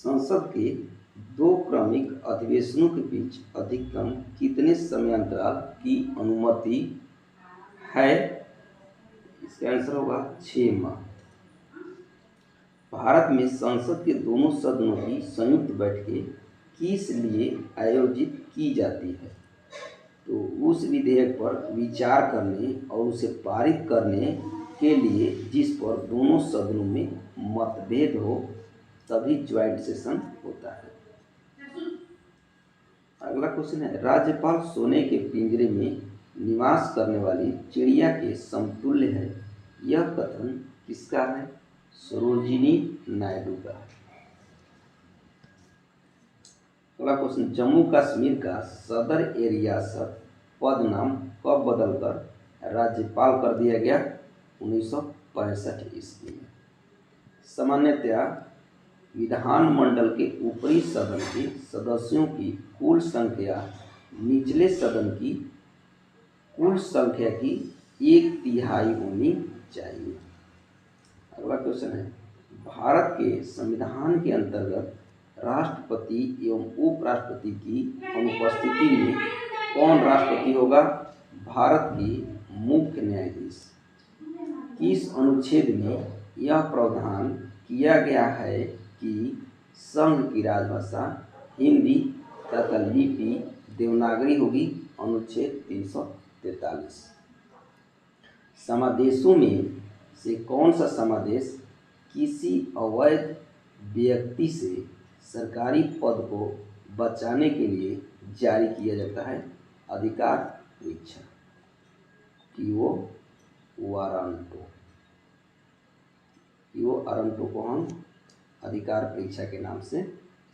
संसद के दो क्रमिक अधिवेशनों के बीच अधिकतम कितने समयांतराल की अनुमति है? इसका आंसर होगा 6 माह। भारत में संसद के दोनों सदनों की संयुक्त बैठकें किस लिए आयोजित की जाती है? तो उस विधेयक पर विचार करने और उसे पारित करने के लिए जिस पर दोनों सदनों में मतभेद हो तभी ज्वाइंट सेशन होता है। अगला क्वेश्चन है, राज्यपाल सोने के पिंजरे में निवास करने वाली चिड़िया के समतुल्य है, यह कथन किसका है? सरोजिनी नायडू का। अगला क्वेश्चन, जम्मू कश्मीर का सदर ए रियासत पद नाम कब बदलकर राज्यपाल कर दिया गया? 1965 ईस्वी में। सामान्यतया विधानमंडल के ऊपरी सदन के सदस्यों की कुल संख्या निचले सदन की कुल संख्या की 1/3 होनी चाहिए। अगला क्वेश्चन है, भारत के संविधान के अंतर्गत राष्ट्रपति एवं उपराष्ट्रपति की अनुपस्थिति में कौन राष्ट्रपति होगा? भारत की मुख्य न्यायाधीश। किस अनुच्छेद में यह प्रावधान किया गया है कि संघ की राजभाषा हिंदी तथा लिपि देवनागरी होगी? अनुच्छेद 343। समादेशों में से कौन सा समादेश किसी अवैध व्यक्ति से सरकारी पद को बचाने के लिए जारी किया जाता है? अधिकार परीक्षा, क्विओ वारंटो। क्विओ वारंटो को हम अधिकार परीक्षा के नाम से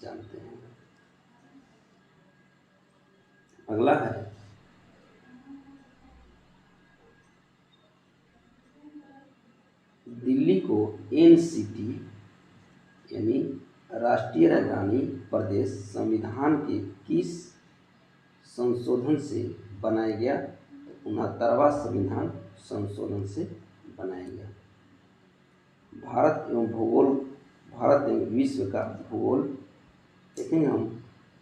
जानते हैं। अगला है, दिल्ली को एनसीटी यानी राष्ट्रीय राजधानी प्रदेश संविधान के किस संशोधन से बनाया गया? 69वां संविधान संशोधन से बनाया गया। भारत एवं विश्व का भूगोल देखेंगे हम।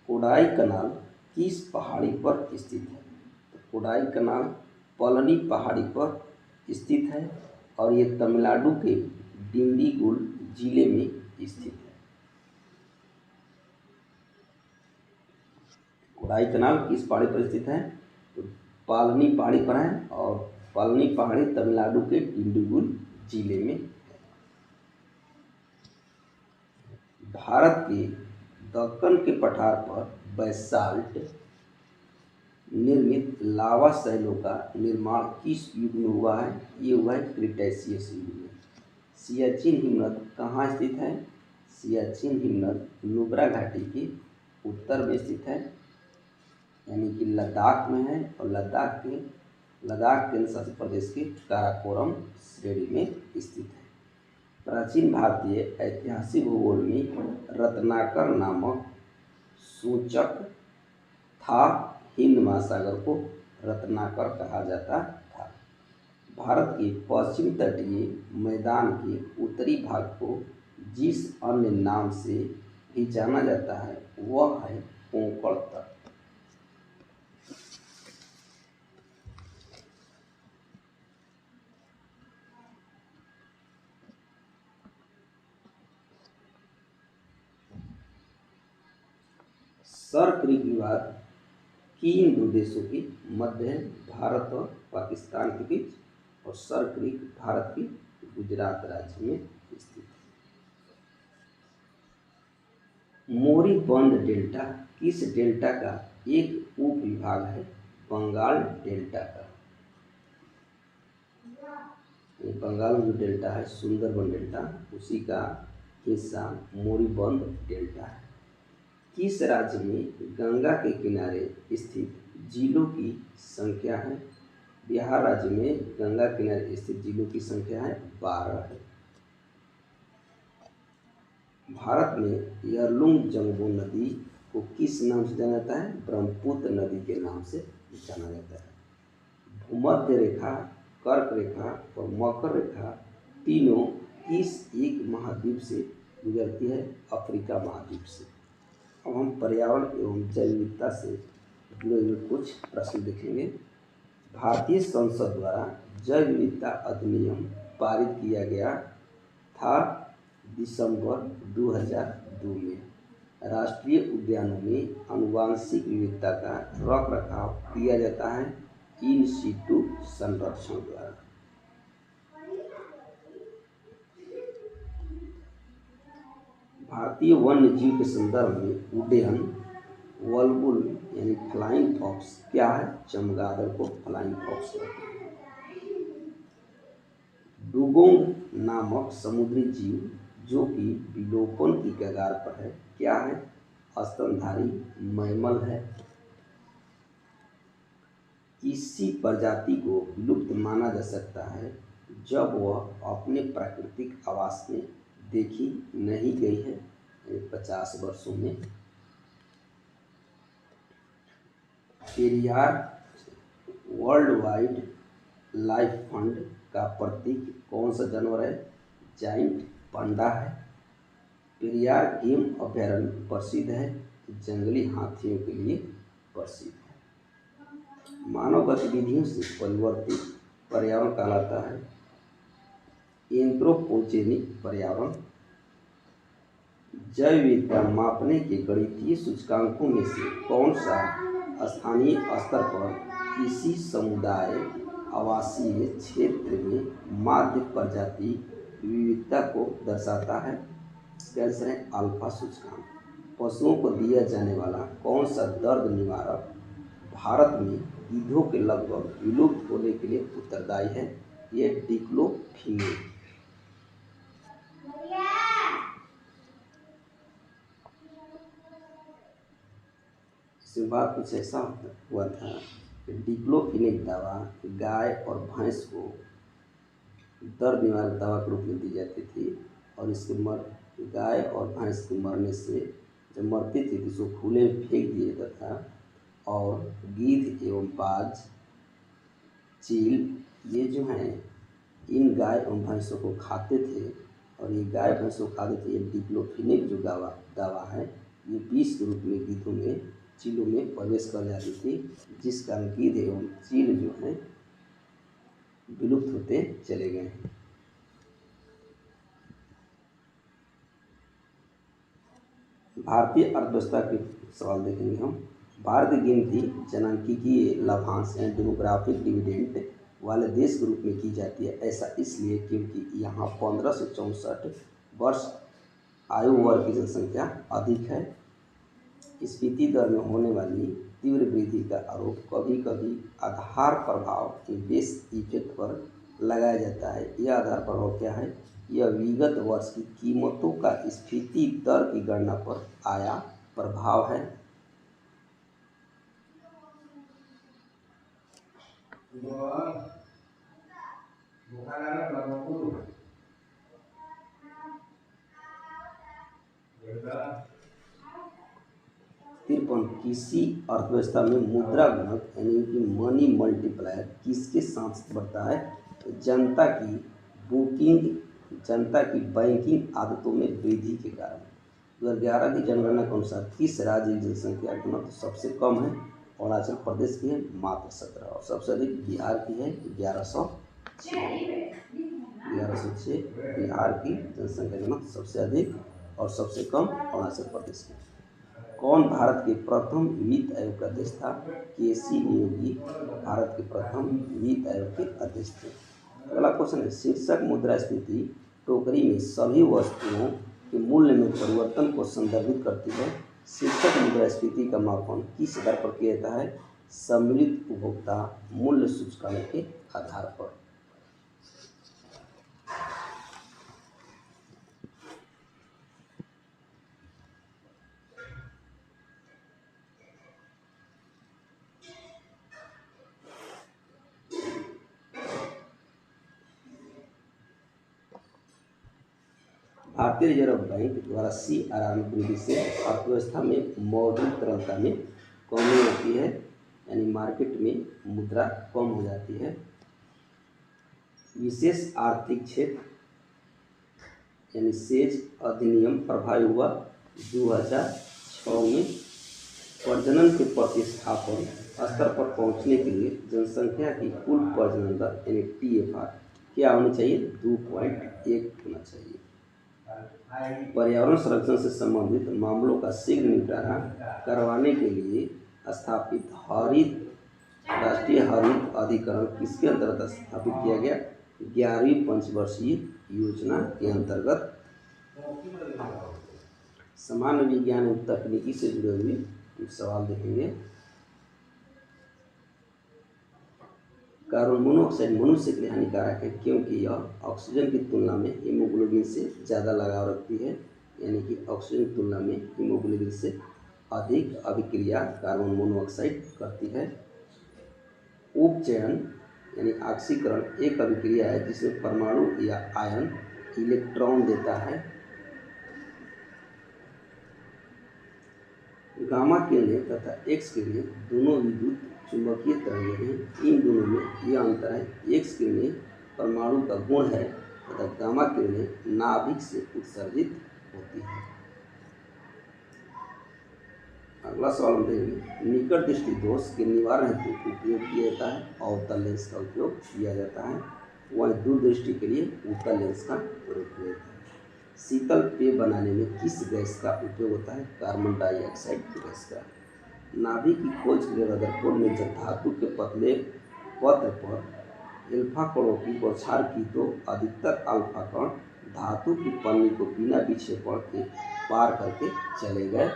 कोडाई कनाल किस पहाड़ी पर स्थित है? तो कोडाई कनाल पलनी पहाड़ी पर स्थित है और ये तमिलनाडु के डिंडीगुल जिले में स्थित है। कोडाई कनाल किस पहाड़ी पर स्थित है? तो पालनी पहाड़ी पर है और पालनी पहाड़ी तमिलनाडु के डिंडीगुल जिले में। भारत के दक्कन के पठार पर बैसाल्ट निर्मित लावा शैलों का निर्माण किस युग में हुआ है? ये हुआ है क्रिटेशियस युग में। सियाचिन हिमनद कहाँ स्थित है? सियाचिन हिमनद नुब्रा घाटी के उत्तर में स्थित है, यानी कि लद्दाख में है और लद्दाख केंद्र शासित प्रदेश के काराकोरम श्रेणी में स्थित है। प्राचीन भारतीय ऐतिहासिक भूगोल में रत्नाकर नामक सूचक था। हिंद महासागर को रत्नाकर कहा जाता था। भारत के पश्चिम तटीय मैदान के उत्तरी भाग को जिस अन्य नाम से भी जाना जाता है वह है कोंकण तट। सर क्रीक विवाद किन दो देशों के मध्य है? भारत और पाकिस्तान के बीच। और सर क्रीक भारत के गुजरात राज्य में स्थित है। मोरीबंद डेल्टा किस डेल्टा का एक उप विभाग है? बंगाल डेल्टा का। बंगाल में जो डेल्टा है सुंदरबन डेल्टा, उसी का हिस्सा मोरीबंद डेल्टा है। किस राज्य में गंगा के किनारे स्थित जिलों की संख्या है? बिहार राज्य में गंगा किनारे स्थित जिलों की संख्या है 12 है। भारत में यरलुंग जंगबो नदी को किस नाम से जाना जाता है? ब्रह्मपुत्र नदी के नाम से जाना जाता है। भूमध्य रेखा, कर्क रेखा और मकर रेखा तीनों किस एक महाद्वीप से गुजरती है अफ्रीका महाद्वीप से। अब हम पर्यावरण एवं जैव विविधता से जुड़े हुए कुछ प्रश्न देखेंगे। भारतीय संसद द्वारा जैव विविधता अधिनियम पारित किया गया था दिसंबर 2002 में। राष्ट्रीय उद्यानों में आनुवांशिक विविधता का रख रखाव किया जाता है इन सीटू संरक्षण द्वारा। भारतीय वन्य जीव के संदर्भ में उड्डयन वल्बुल यानी फ्लाइंग फॉक्स क्या है? चमगादड़ को फ्लाइंग फॉक्स कहते हैं। डुगोंग नामक समुद्री जीव जो कि विलोपन की कगार पर है क्या है? स्तनधारी मैमल है। किसी प्रजाति को विलुप्त माना जा सकता है जब वह अपने प्राकृतिक आवास में देखी नहीं गई है 50 वर्षों में। Periyar world wide life fund का प्रतीक कौन सा जानवर है? जाइंट पांडा है। पेरियार गेम अभयारण्य प्रसिद्ध है, जंगली हाथियों के लिए प्रसिद्ध है। मानव गतिविधियों से परिवर्तित पर्यावरण कहलाता है एंथ्रोपोजेनिक पर्यावरण। जैव विविधता मापने के गणितीय सूचकांकों में से कौन सा स्थानीय स्तर पर किसी समुदाय आवासीय क्षेत्र में माध्य प्रजाति विविधता को दर्शाता है? कैंसर है अल्फा सूचकांक। पशुओं को दिया जाने वाला कौन सा दर्द निवारक भारत में गिद्धों के लगभग विलुप्त होने के लिए उत्तरदायी है? ये डिक्लोफिनेक। इसमें बात कुछ ऐसा हुआ था कि डिक्लोफिनेक दवा गाय और भैंस को दर्द निवारक दवा के रूप में दी जाती थी और इसके गाय और भैंस के मरने से जब मरती थी तो उसको खुले में फेंक दिया जाता था और गिद्ध एवं बाज चील ये जो हैं इन गाय एवं भैंसों को खाते थे और ये गाय भैंसों को खाते थे। ये डिक्लोफिनेक जो दवा है ये विष के रूप में गिद्धों में चीलों में प्रवेश कर जाती थी, जिस कारण गिद्ध एवं चील जो हैं विलुप्त होते चले गए हैं। भारतीय अर्थव्यवस्था के सवाल देखेंगे हम। भारतीय गिनती जनांकीय लाभांश यानी डेमोग्राफिक डिविडेंड वाले देश के रूप में की जाती है। ऐसा इसलिए क्योंकि यहाँ 15 से 64 वर्ष आयु वर्ग की जनसंख्या अधिक है। स्फीति दर में होने वाली तीव्र वृद्धि का आरोप कभी कभी आधार प्रभाव बेस इफेक्ट पर लगाया जाता है। यह आधार प्रभाव क्या है? यह विगत वर्ष की कीमतों का स्फीति दर की गणना पर आया प्रभाव है। तिरपन किसी अर्थव्यवस्था में मुद्रा गुणक यानी कि मनी मल्टीप्लायर किसके साथ बढ़ता है? जनता की बैंकिंग आदतों में वृद्धि के कारण। 2011 की जनगणना के अनुसार किस राज्य की जनसंख्या घनत्व सबसे कम है? अरुणाचल प्रदेश की है मात्र 17 और सबसे अधिक बिहार की है 1106। बिहार की जनसंख्या घनत्व सबसे अधिक और सबसे कम अरुणाचल प्रदेश की। कौन भारत के प्रथम वित्त आयोग का अध्यक्ष था? केसी नियोगी भारत के प्रथम वित्त आयोग के अध्यक्ष थे। अगला क्वेश्चन है शीर्षक मुद्रास्फीति टोकरी में सभी वस्तुओं के मूल्य में परिवर्तन को संदर्भित करती है। शीर्षक मुद्रास्फीति का मापन किस आधार पर किया जाता है? सम्मिलित उपभोक्ता मूल्य सूचकांक के आधार पर। भारतीय रिजर्व बैंक द्वारा CRR की विधि से अर्थव्यवस्था में मौजूद तरलता में कमी होती है यानी मार्केट में मुद्रा कम हो जाती है। विशेष आर्थिक क्षेत्र यानी सेज अधिनियम प्रभावी हुआ 2006 में। प्रजनन के प्रतिस्थापन स्तर पर पहुंचने के लिए जनसंख्या की कुल प्रजनन दर यानी TFR क्या होनी चाहिए? 2.1 होना चाहिए। पर्यावरण संरक्षण से संबंधित मामलों का शीघ्र निपटारा करवाने के लिए स्थापित राष्ट्रीय हरित अधिकरण किसके अंतर्गत स्थापित किया गया? 11वीं पंचवर्षीय योजना के अंतर्गत। सामान्य विज्ञान एवं तकनीकी से जुड़े हुए सवाल देखेंगे। कार्बन मोनोऑक्साइड मनुष्य के लिए हानिकारक है क्योंकि यह ऑक्सीजन की तुलना में हीमोग्लोबिन से ज़्यादा लगाव रखती है, यानी कि ऑक्सीजन की तुलना में हीमोग्लोबिन से अधिक अभिक्रिया कार्बन मोनोऑक्साइड करती है। उपचयन यानी ऑक्सीकरण एक अभिक्रिया है जिसमें परमाणु या आयन इलेक्ट्रॉन देता है। गामा किरणें तथा एक्स किरणें दोनों विद्युत चुंबकीय तरंगें हैं। इन दोनों में यह अंतर है, एक्स किरणें परमाणु का गुण है तथा गामा किरणें नाभिक से उत्सर्जित होती है। अगला सवाल हम देखेंगे, निकट दृष्टि दोष के निवारण हेतु उपयोग किया जाता है अवतल लेंस का उपयोग किया जाता है, वह दूरदृष्टि के लिए उत्तल लेंस का प्रयोग किया जाता है। शीतल पेय बनाने में किस गैस का उपयोग होता है? कार्बन डाइऑक्साइड गैस का। नाभिक की खोज के लिए रदरफोर्ड ने जब धातु के पतले पत्र पर एल्फा कणों की बौछार की तो अधिकतर अल्फा कण धातु की पन्नी को बिना विक्षेपण के पार करके चले गए।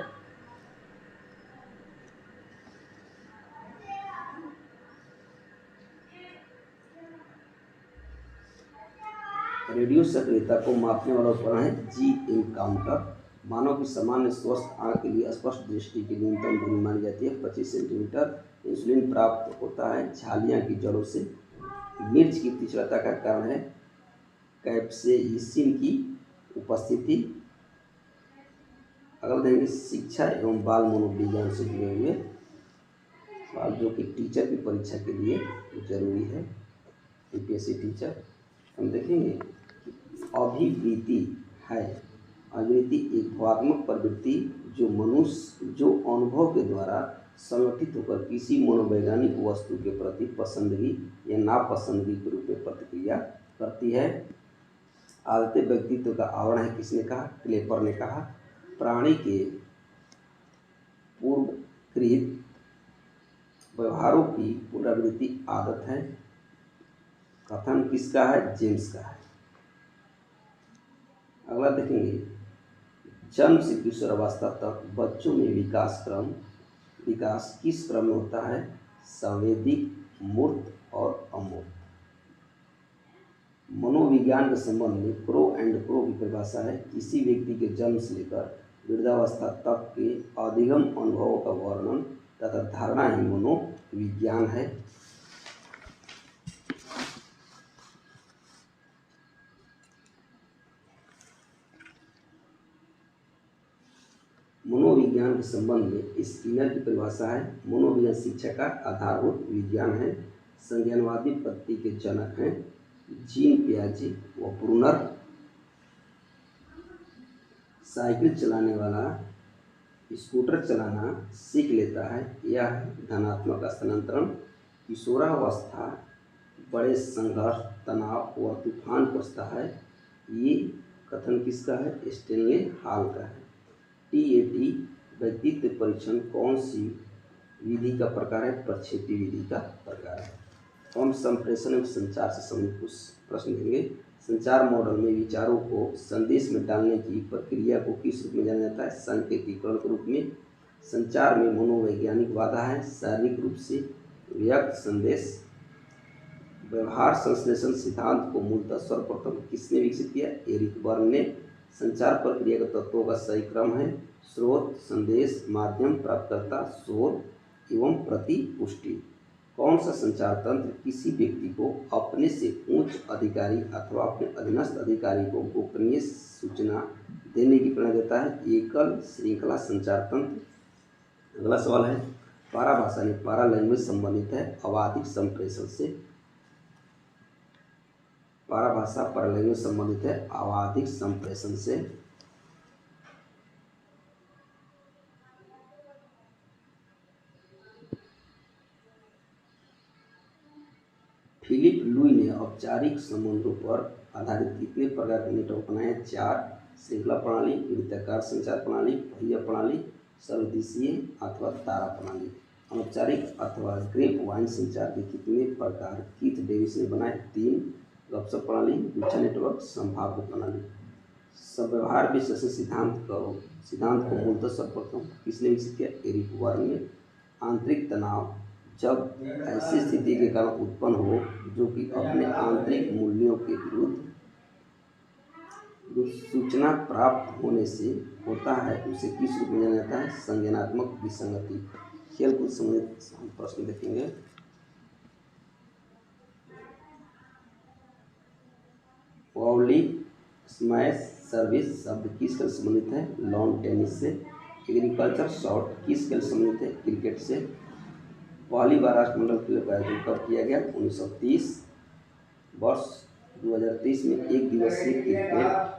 रेडियो सक्रियता को मापने वाला उपकरण है GM काउंटर। मानव की सामान्य स्वस्थ आंख के लिए स्पष्ट दृष्टि की न्यूनतम दूरी मानी जाती है 25 सेंटीमीटर। इंसुलिन प्राप्त होता है झालियाँ की जड़ों से। मिर्च की तीव्रता का कारण है कैप्सेइसिन की उपस्थिति। अगला देखेंगे शिक्षा एवं बाल मनोविज्ञान से जुड़े हुए सवाल जो कि टीचर की परीक्षा के लिए जरूरी है, UPSC टीचर। हम देखेंगे अभिवृत्ति है। अभिवृत्ति एक भावात्मक प्रवृत्ति जो अनुभव के द्वारा संगठित होकर किसी मनोवैज्ञानिक वस्तु के प्रति पसंदगी या नापसंदगी के रूप में प्रतिक्रिया करती है। आदतें व्यक्तित्व का आवरण है, किसने कहा? क्लेपर ने कहा। प्राणी के पूर्वकृत व्यवहारों की पुनरावृत्ति आदत है। कथन किसका है? जेम्स का है। अगला देखेंगे जन्म से किशोर अवस्था तक बच्चों में विकास किस क्रम में होता है? संवेदिक, मूर्त और अमूर्त। मनोविज्ञान के संबंध में प्रो एंड प्रो की परिभाषा है, किसी व्यक्ति के जन्म से लेकर वृद्धावस्था तक के अधिगम अनुभवों का वर्णन तथा धारणा ही मनोविज्ञान है। मनोविज्ञान के संबंध में स्किनर की परिभाषा है, मनोविज्ञान शिक्षा का आधारभूत विज्ञान है। संज्ञानवादी पद्धति के जनक हैं जीन पियाजे व ब्रूनर। साइकिल चलाने वाला स्कूटर चलाना सीख लेता है, यह धनात्मक स्थानांतरण। किशोरावस्था बड़े संघर्ष, तनाव और तूफान पहुँचता है, ये कथन किसका है? स्टेनले हॉल का है। TAT व्यक्तित्व परीक्षण कौन सी विधि का प्रकार है? प्रक्षेपी विधि का प्रकार है। हम संप्रेषण एवं संचार से संबंधित कुछ प्रश्न देंगे। संचार मॉडल में विचारों को संदेश में डालने की प्रक्रिया को किस रूप में जाना जाता है? संकेतीकरण के रूप में। संचार में मनोवैज्ञानिक बाधा है, शारीरिक रूप से व्यक्त संदेश। व्यवहार संश्लेषण सिद्धांत को मूलतः सर्वप्रथम किसने विकसित किया? एरिक बर्न ने। संचार प्रक्रिया के तत्वों का सही क्रम है स्रोत, संदेश, माध्यम, प्राप्तकर्ता, शोध एवं प्रतिपुष्टि। कौन सा संचार तंत्र किसी व्यक्ति को अपने से उच्च अधिकारी अथवा अपने अधीनस्थ अधिकारी को गोपनीय सूचना देने की प्रेरणा देता है? एकल श्रृंखला संचार तंत्र। अगला सवाल है पाराभाषा यानी पारा लैंग्वेज संबंधित है अवाधिक संप्रेषण से। पराभाषा परलैंगिक संबंधित है आवधिक संप्रेषण से। फिलिप लुई ने औपचारिक संबंधों पर आधारित कितने प्रकार के नेटवर्क बनाए? 4। श्रृंखला प्रणाली, वृत्ताकार संचार प्रणाली, पहिया प्रणाली, सर्वदिशीय अथवा तारा प्रणाली। अनौपचारिक अथवा ग्रेप वाइन संचार के कितने प्रकार कीथ डेविस ने बनाए? 3। गपशप प्रणाली, गुच्छा नेटवर्क, संभाव्य प्रणाली। व्यवहार विश्लेषण सिद्धांत को मूलतः सर्वप्रथम किसने विकसित किया? एरिक वर्न ने। आंतरिक तनाव जब ऐसी स्थिति के कारण उत्पन्न हो जो कि अपने आंतरिक मूल्यों के विरुद्ध सूचना प्राप्त होने से होता है, उसे किस रूप में जाना जाता है? संज्ञानात्मक विसंगति। खेल कूद संबंधित प्रश्न देखेंगे। वॉली स्मैश सर्विस शब्द किस खेल से संबंधित है? लॉन टेनिस से। एग्रीकल्चर शॉट किस खेल से संबंधित है? क्रिकेट से। पहली बार राष्ट्रमंडल खेलों का आयोजन कब किया गया? 1930। वर्ष 2023 में एक दिवसीय क्रिकेट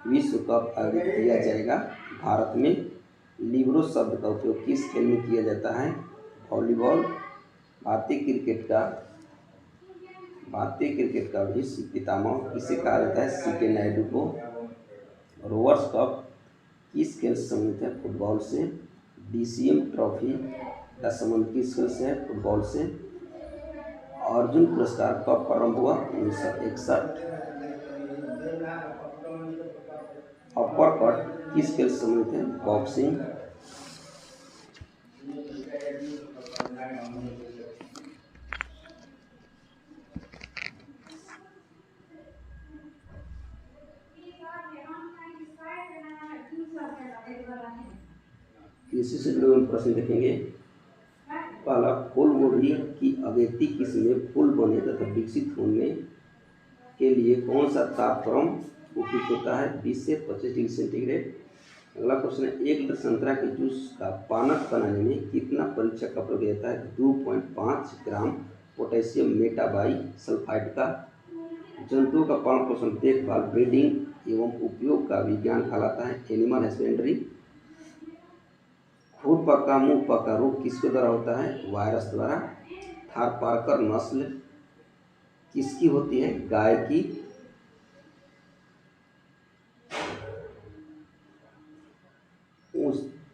विश्व कप आयोजित किया जाएगा भारत में। लिबरो शब्द का उपयोग किस खेल में किया जाता है? वॉलीबॉल। भारतीय क्रिकेट का विश्व पितामह किसे कहा जाता है? सीके नायडू को। रोवर्स कप किस खेल से संबंधित है? फुटबॉल से। डीसीएम ट्रॉफी का संबंध किस खेल से है? फुटबॉल से। अर्जुन पुरस्कार कब प्रारंभ हुआ? 1961। अपर कट किस खेल से संबंधित है? बॉक्सिंग। कृषि से जुड़े हुए प्रश्न देखेंगे। पहला, फूल गोभी की अगेती किस्म में फूल बने तथा विकसित होने के लिए कौन सा तापक्रम उपयुक्त होता है? 20 से 25 डिग्री सेंटीग्रेड। अगला क्वेश्चन है, 1 लीटर संतरा के जूस का पानक बनाने में कितना परीक्षक का प्रयोग होता है? 2.5 ग्राम पोटेशियम मेटाबाई सल्फाइड का। जंतुओं का पालन पोषण, देखभाल, ब्रीडिंग एवं उपयोग का विज्ञान कहलाता है एनिमल हस्बेंड्री। खुर पका मुंह पका रोग किसके द्वारा होता है? वायरस द्वारा। थारपारकर नस्ल किसकी होती है? गाय की।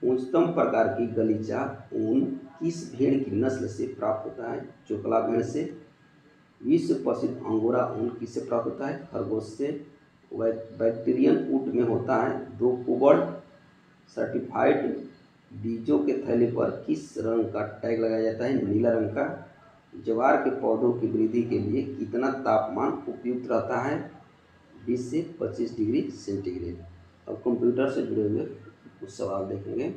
उच्चतम प्रकार की गलीचा ऊन किस भेड़ की नस्ल से प्राप्त होता है? चोकला भेड़ से। विश्व प्रसिद्ध अंगोरा ऊन किससे प्राप्त होता है? खरगोश से। बैक्टीरियन ऊँट में होता है 2 कुबड़। सर्टिफाइड बीजों के थैले पर किस रंग का टैग लगाया जाता है? नीला रंग का। ज्वार के पौधों की वृद्धि के लिए कितना तापमान उपयुक्त रहता है? 20 से 25 डिग्री सेंटीग्रेड। अब कंप्यूटर से जुड़े हुए कुछ सवाल देखेंगे।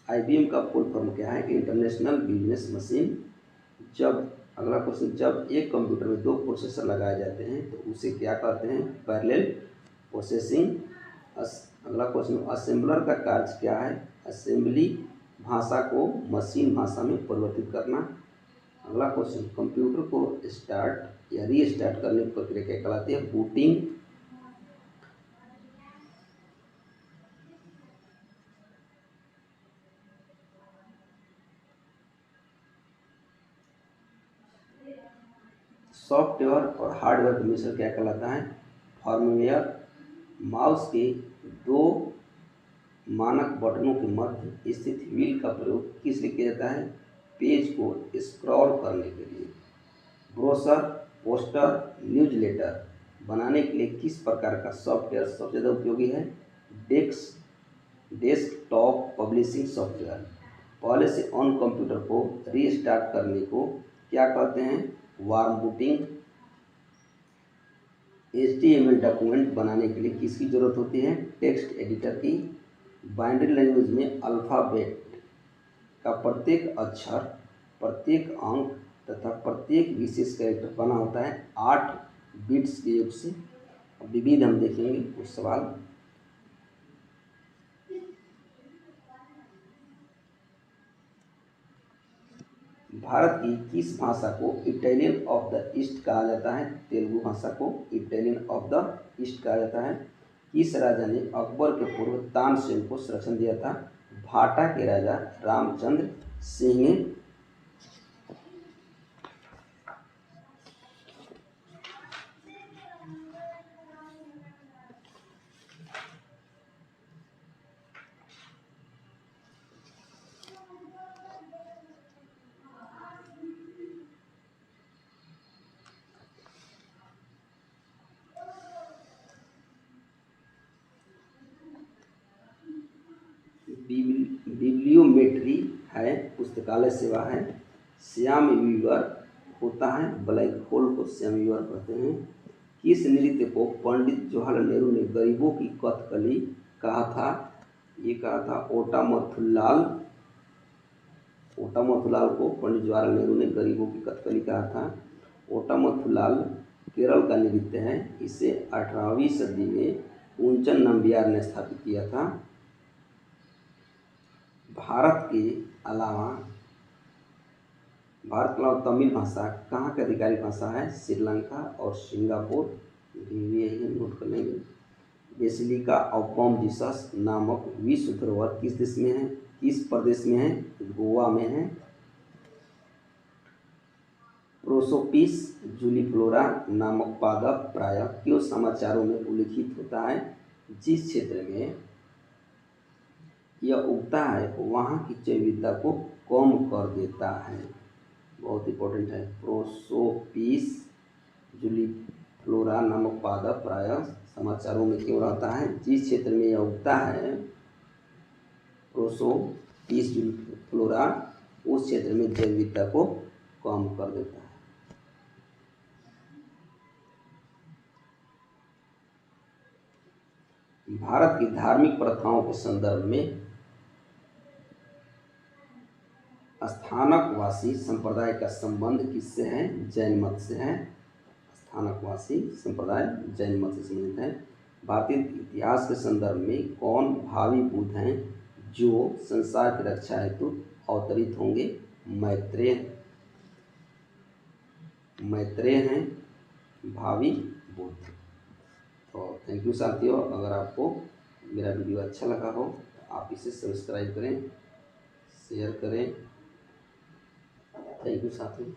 IBM का फुल फॉर्म क्या है? International business machine. अगला क्वेश्चन, जब एक कंप्यूटर में 2 प्रोसेसर लगाए जाते हैं तो उसे क्या कहते हैं? Parallel processing. अगला क्वेश्चन, असेंबलर का कार्य क्या है? असेंबली भाषा को मशीन भाषा में परिवर्तित करना। अगला क्वेश्चन, कंप्यूटर को स्टार्ट या रीस्टार्ट करने की प्रक्रिया क्या कहलाती है? बूटिंग। सॉफ्टवेयर और हार्डवेयर का मिश्रण क्या कहलाता है? फर्मवेयर। माउस के 2 मानक बटनों के मध्य स्थित व्हील का प्रयोग किस लिए किया जाता है? पेज को स्क्रॉल करने के लिए। ब्रोशर, पोस्टर, न्यूज़लेटर बनाने के लिए किस प्रकार का सॉफ्टवेयर सबसे ज़्यादा उपयोगी है? Desktop publishing software. पहले से ऑन कंप्यूटर को रीस्टार्ट करने को क्या कहते हैं? Warm booting. HTML डॉक्यूमेंट बनाने के लिए किसकी ज़रूरत होती है? टेक्स्ट एडिटर की। बाइनरी लैंग्वेज में अल्फ़ाबेट का प्रत्येक अक्षर, प्रत्येक अंक तथा प्रत्येक विशेष कैरेक्टर बना होता है 8 बिट्स के योग से। विविध हम देखेंगे कुछ सवाल। भारत की किस भाषा को इटालियन ऑफ द ईस्ट कहा जाता है? तेलुगु भाषा को इटालियन ऑफ द ईस्ट कहा जाता है। किस राजा ने अकबर के पूर्व तानसेन को संरक्षण दिया था? भाटा के राजा रामचंद्र सिंह ने। बिब्लियोमेट्री है, पुस्तकालय सेवा है। श्याम वीवर होता है, ब्लैक होल को श्याम वीवर कहते हैं। किस नृत्य को पंडित जवाहरलाल नेहरू ने गरीबों की कथकली कहा था? ये कहा था ओटामथुल्लाल। ओटामथुल्लाल को पंडित जवाहरलाल नेहरू ने गरीबों की कथकली कहा था। ओटामथुल्लाल केरल का नृत्य है। इसे 18वीं सदी में कुंचन नंबियार ने स्थापित किया था। भारत के अलावा तमिल भाषा कहाँ की आधिकारिक भाषा है? श्रीलंका और सिंगापुर। भी यही नोट कर लेंगे। बेसिलिका ऑफ बॉम जीसस नामक विश्व धरोहर किस देश में है? किस प्रदेश में है? गोवा में है। प्रोसोपिस जूलीफ्लोरा नामक पादप प्रायः क्यों समाचारों में उल्लिखित होता है? जिस क्षेत्र में यह उगता है वहाँ की जैव विविधता को कम कर देता है। बहुत इंपॉर्टेंट है। प्रोसोपिस जूलीफ्लोरा नामक पादप प्रायः समाचारों में क्यों रहता है? जिस क्षेत्र में यह उगता है प्रोसोपिस जूलीफ्लोरा, उस क्षेत्र में जैव विविधता को कम कर देता है। भारत की धार्मिक प्रथाओं के संदर्भ में स्थानकवासी संप्रदाय का संबंध किससे है? जैन मत से है। स्थानकवासी संप्रदाय जैन मत से संबंधित है। भारतीय इतिहास के संदर्भ में कौन भावी बुद्ध हैं जो संसार की रक्षा हेतु अवतरित होंगे? मैत्रेय हैं भावी बुद्ध। तो थैंक यू साथियों। अगर आपको मेरा वीडियो अच्छा लगा हो तो आप इसे सब्सक्राइब करें, शेयर करें। थैंक यू साथियों।